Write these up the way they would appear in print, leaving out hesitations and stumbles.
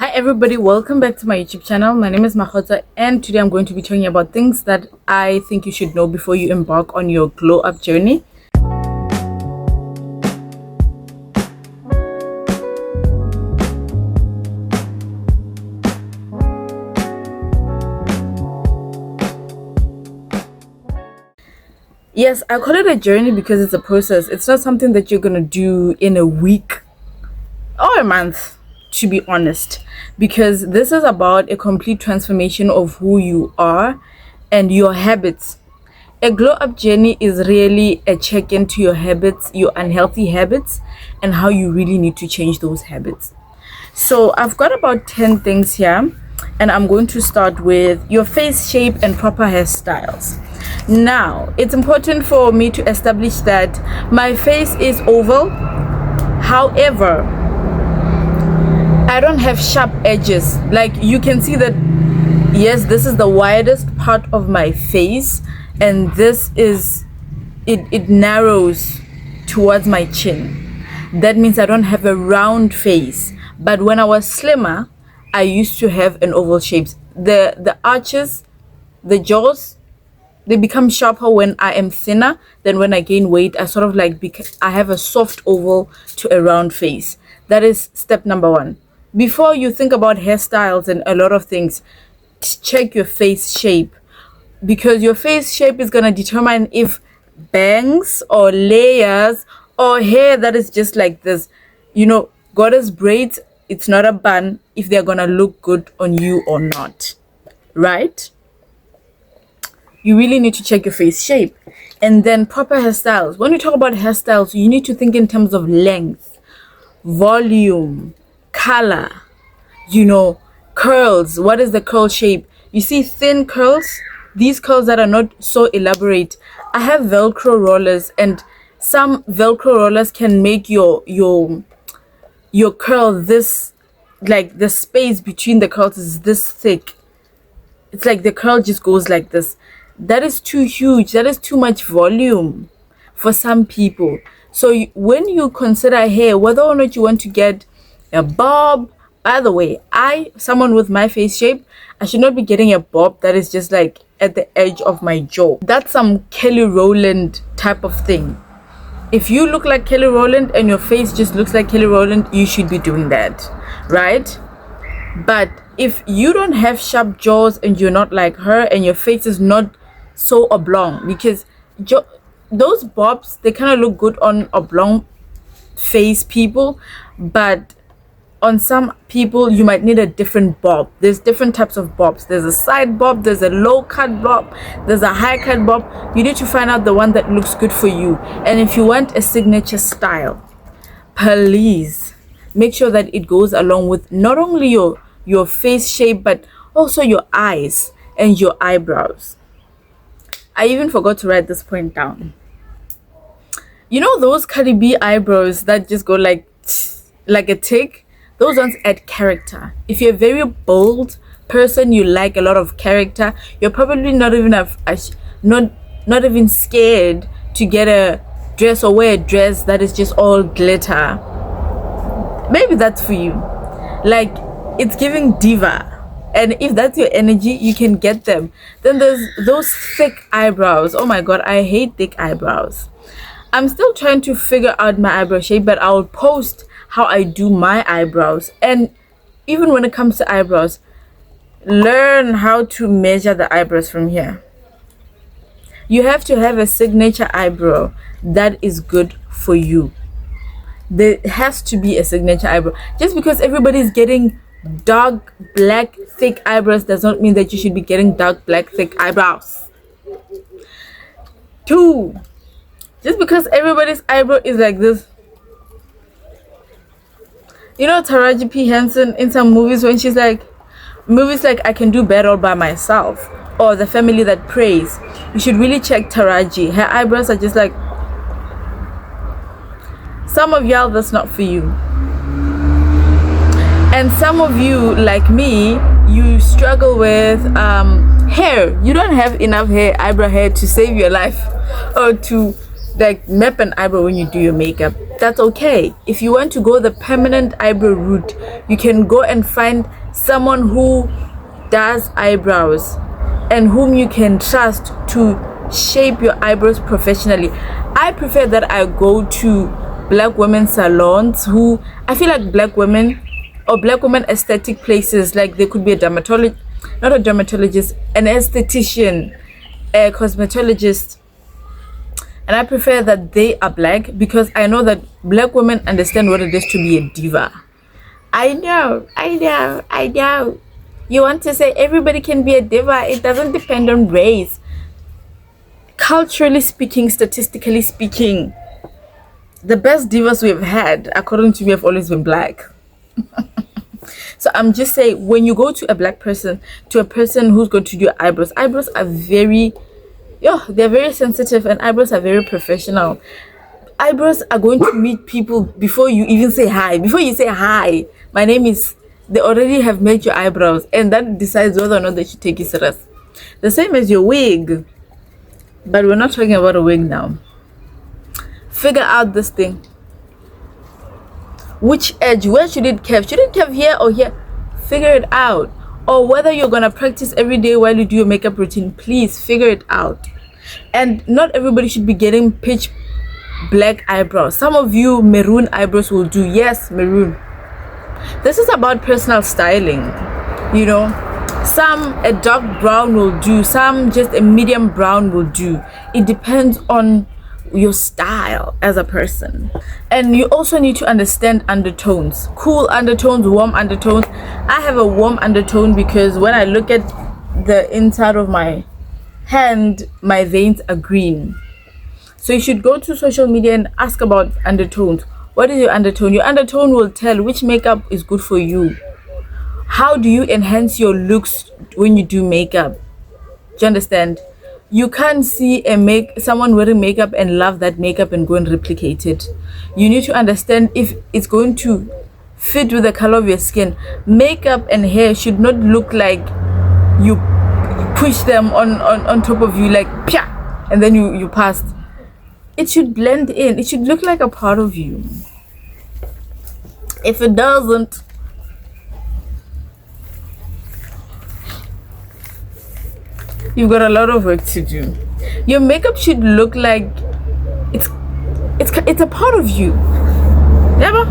Hi everybody, welcome back to my YouTube channel. My name is Mahota and today I'm going to be talking about things that I think you should know before you embark on your glow up journey. Yes, I call it a journey because it's a process. It's not something that you're gonna do in a week or a month, to be honest, because this is about a complete transformation of who you are and your habits. A glow up journey is really a check into your habits, your unhealthy habits, and how you really need to change those habits. So I've got about 10 things here, and I'm going to start with your face shape and proper hairstyles. Now, it's important for me to establish that my face is oval. However, I don't have sharp edges. Like you can see that, yes, this is the widest part of my face, and this is it narrows towards my chin. That means I don't have a round face. But when I was slimmer, I used to have an oval shape. The arches, the jaws, they become sharper when I am thinner. Then when I gain weight, I sort of like I have a soft oval to a round face. That is step number one. Before you think about hairstyles and a lot of things, check your face shape, because your face shape is going to determine if bangs or layers or hair that is just like this, goddess braids, it's not a bun, if they're going to look good on you or not, right? You really need to check your face shape. And then proper hairstyles. When you talk about hairstyles, you need to think in terms of length, volume, color, curls. What is the curl shape? You see thin curls, these curls that are not so elaborate. I have velcro rollers, and some velcro rollers can make your curl this, like the space between the curls is this thick. It's like the curl just goes like this. That is too huge. That is too much volume for some people. So when you consider hair, whether or not you want to get a bob, by the way, someone with my face shape, I should not be getting a bob that is just like at the edge of my jaw. That's some Kelly Rowland type of thing. If you look like Kelly Rowland and your face just looks like Kelly Rowland, you should be doing that, right? But if you don't have sharp jaws and you're not like her and your face is not so oblong, because those bobs, they kind of look good on oblong face people, but on some people you might need a different bob. There's different types of bobs. There's a side bob, there's a low cut bob, there's a high cut bob. You need to find out the one that looks good for you. And if you want a signature style, please make sure that it goes along with not only your face shape but also your eyes and your eyebrows. I even forgot to write this point down. You know those Cardi B eyebrows that just go like a tick? Those ones add character. If you're a very bold person, you like a lot of character, you're probably not even scared to get a dress or wear a dress that is just all glitter. Maybe that's for you. Like, it's giving diva. And if that's your energy, you can get them. Then there's those thick eyebrows. Oh my god, I hate thick eyebrows. I'm still trying to figure out my eyebrow shape, but I'll post how I do my eyebrows. And even when it comes to eyebrows, learn how to measure the eyebrows from here. You have to have a signature eyebrow that is good for you. There has to be a signature eyebrow. Just because everybody's getting dark black thick eyebrows does not mean that you should be getting dark black thick eyebrows. 2, just because everybody's eyebrow is like this. Taraji P. Henson in some movies, when she's like, movies like I Can Do Better All By Myself or The Family That Prays, you should really check Taraji. Her eyebrows are just like, some of y'all, that's not for you. And some of you, like me, you struggle with hair. You don't have enough eyebrow hair to save your life or to like map an eyebrow when you do your makeup. that's okay. If you want to go the permanent eyebrow route, you can go and find someone who does eyebrows and whom you can trust to shape your eyebrows professionally. I prefer that I go to black women salons, who I feel like black women or black women aesthetic places, like they could be a dermatologist, not a dermatologist, an esthetician, a cosmetologist. And I prefer that they are black, because I know that black women understand what it is to be a diva. I know. You want to say everybody can be a diva. It doesn't depend on race. Culturally speaking, statistically speaking, the best divas we've had, according to me, have always been black. So I'm just saying, when you go to a black person, to a person who's going to do eyebrows are very, they're very sensitive, and eyebrows are very professional. Eyebrows are going to meet people before you even say hi. Before you say hi, my name is, they already have made your eyebrows, and that decides whether or not they should take you serious. The same as your wig, but we're not talking about a wig now. Figure out this thing. Which edge, where should it curve? Should it curve here or here? Figure it out. Or whether you're gonna practice every day while you do your makeup routine, please figure it out. And not everybody should be getting pitch black eyebrows. Some of you, maroon eyebrows will do. Yes, maroon. This is about personal styling, you know. Some a dark brown will do, some just a medium brown will do. It depends on your style as a person. And you also need to understand undertones. Cool undertones, warm undertones. I have a warm undertone because when I look at the inside of my hand, my veins are green. So you should go to social media and ask about undertones. What is your undertone? Your undertone will tell which makeup is good for you. How do you enhance your looks when you do makeup? Do you understand? You can't see someone wearing makeup and love that makeup and go and replicate it. You need to understand if it's going to fit with the color of your skin. Makeup and hair should not look like you push them on top of you like pia, and then you passed. It should blend in. It should look like a part of you. If it doesn't, you've got a lot of work to do. Your makeup should look like it's a part of you. Never?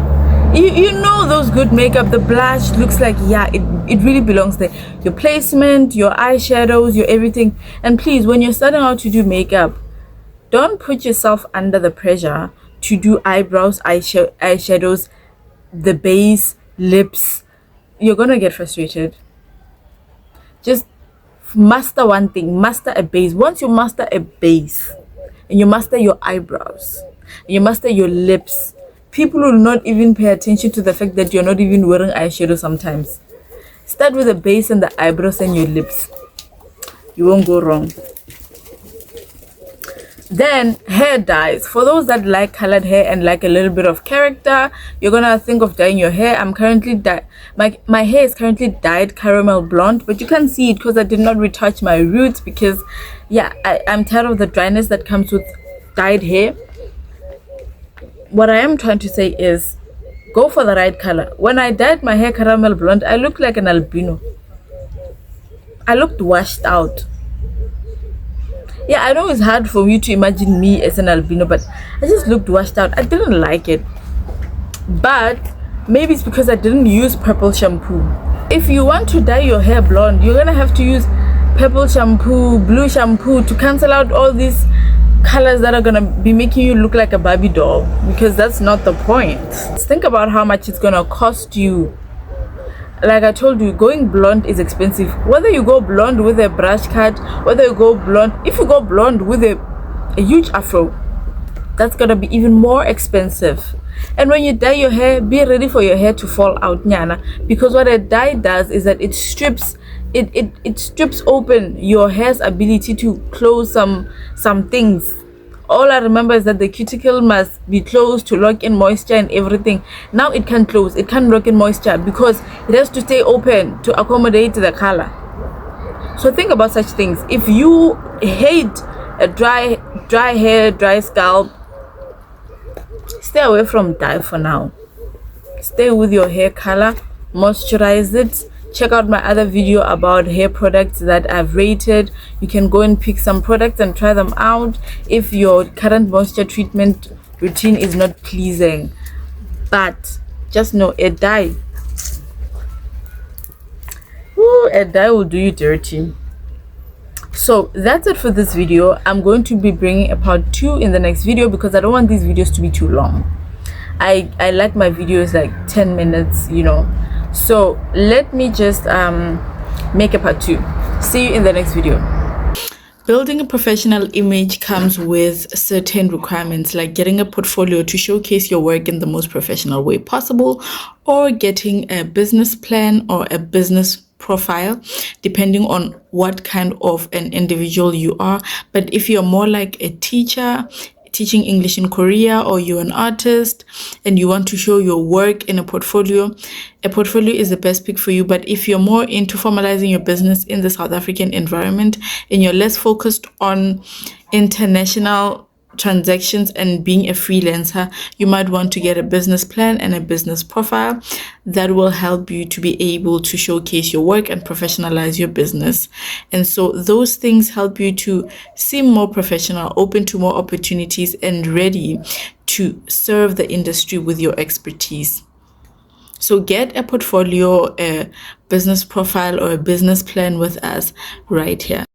You know those good makeup, the blush looks like, yeah, it really belongs there. Your placement, your eyeshadows, your everything. And please, when you're starting out to do makeup, don't put yourself under the pressure to do eyebrows, eyeshadows, the base, lips. You're gonna get frustrated. Just master one thing, master a base. Once you master a base and you master your eyebrows and you master your lips, people will not even pay attention to the fact that you're not even wearing eyeshadow sometimes. Start with the base and the eyebrows and your lips. You won't go wrong. Then hair dyes. For those that like colored hair and like a little bit of character, you're gonna think of dyeing your hair. I'm currently my hair is currently dyed caramel blonde, but you can't see it because I did not retouch my roots, because yeah, I'm tired of the dryness that comes with dyed hair. What I am trying to say is, go for the right color. When I dyed my hair caramel blonde, I looked like an albino. I looked washed out. Yeah, I know it's hard for you to imagine me as an albino, but I just looked washed out. I didn't like it. But maybe it's because I didn't use purple shampoo. If you want to dye your hair blonde, you're gonna have to use purple shampoo, blue shampoo to cancel out all these colors that are gonna be making you look like a Barbie doll, because that's not the point. Think about how much it's gonna cost you. Like I told you, going blonde is expensive. Whether you go blonde with a brush cut, whether you go blonde, if you go blonde with a huge afro, that's gonna be even more expensive. And when you dye your hair, be ready for your hair to fall out, nyana, because what a dye does is that it strips open your hair's ability to close some things. All I remember is that the cuticle must be closed to lock in moisture and everything. Now it can't close, it can't lock in moisture because it has to stay open to accommodate the color. So think about such things. If you hate a dry hair, dry scalp, Stay away from dye for now. Stay with your hair color, moisturize it. Check out my other video about hair products that I've rated. You can go and pick some products and try them out if your current moisture treatment routine is not pleasing. But just know a dye will do you dirty. So that's it for this video. I'm going to be bringing a part 2 in the next video because I don't want these videos to be too long. I like my videos like 10 minutes, you know. So let me just make a part 2. See you in the next video. Building a professional image comes with certain requirements, like getting a portfolio to showcase your work in the most professional way possible, or getting a business plan or a business profile, depending on what kind of an individual you are. But if you're more like a teacher, teaching English in Korea, or you're an artist and you want to show your work in a portfolio is the best pick for you. But if you're more into formalizing your business in the South African environment and you're less focused on international transactions and being a freelancer, you might want to get a business plan and a business profile that will help you to be able to showcase your work and professionalize your business. And so those things help you to seem more professional, open to more opportunities, and ready to serve the industry with your expertise. So get a portfolio, a business profile, or a business plan with us right here.